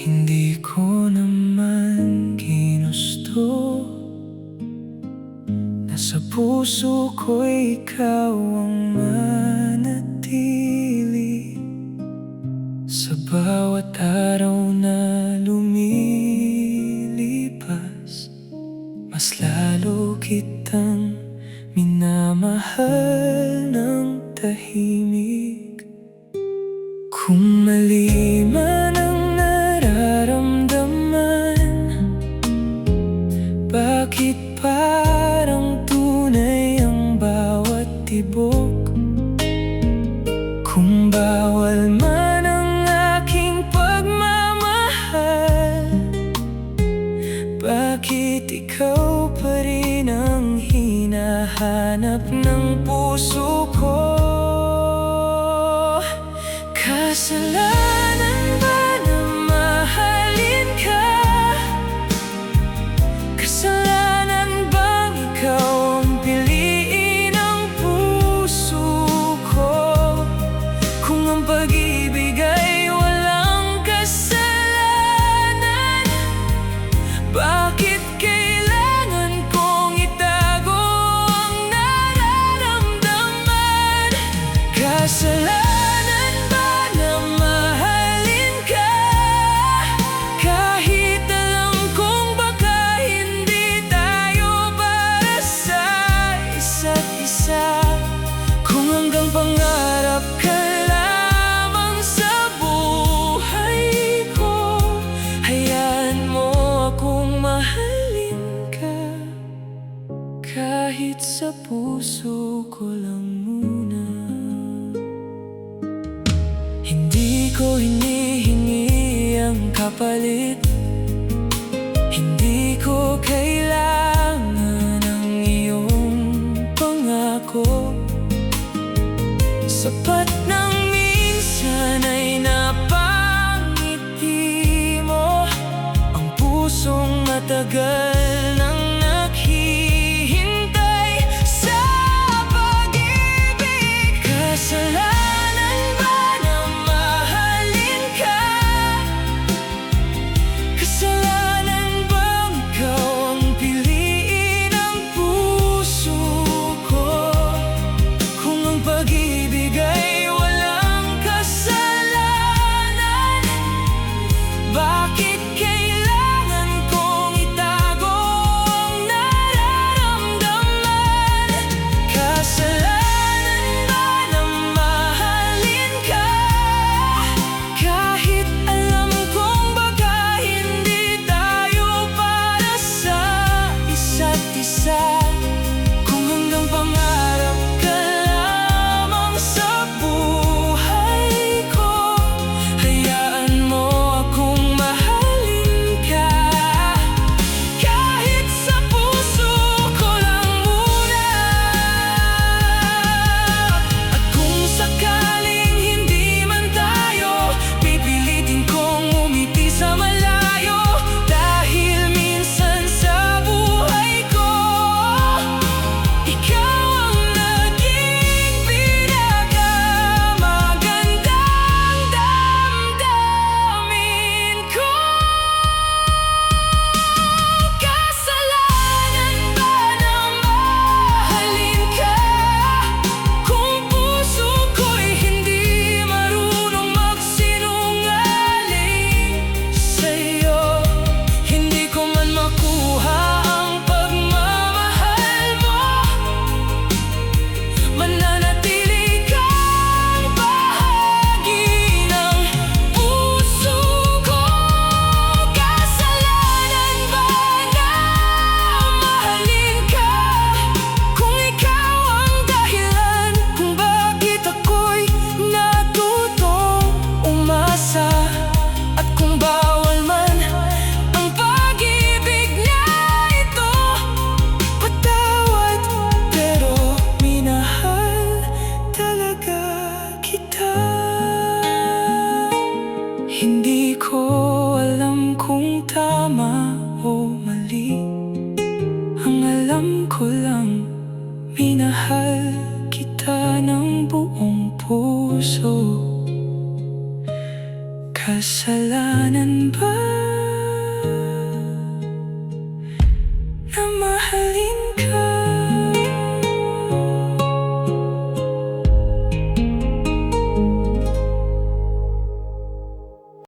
Hindi ko naman ginusto na sa puso ko'y ikaw ang manatili. Sa bawat araw na lumilipas, mas lalo kitang minamahal ng tahimik. Kung mali man ang nararamdaman, bakit parang tunay ang bawat tibok? Kung bawal man ang aking pagmamahal, bakit ikaw pa rin ang hinahanap ng puso ko? Kasalanan ba na mahalin ka? Kasalanan bang ikaw ang piliin ng puso ko? Kung ang pag-ibig ay walang kasalanan, bakit kailangan kong itago ang nararamdaman? Kasalanan kung hanggang pangarap ka lamang sa buhay ko, hayaan mo akong mahalin ka, kahit sa puso ko lang muna. Hindi ko hinihingi ang kapalit, hindi ko kailangan ang iyong pangako. Sapat nang minsan ay napangiti mo ang pusong matagal nang naghihintay sa pag-ibig. Kasalanan ba na mahalin ka? minahal kita ng buong puso. Kasalanan ba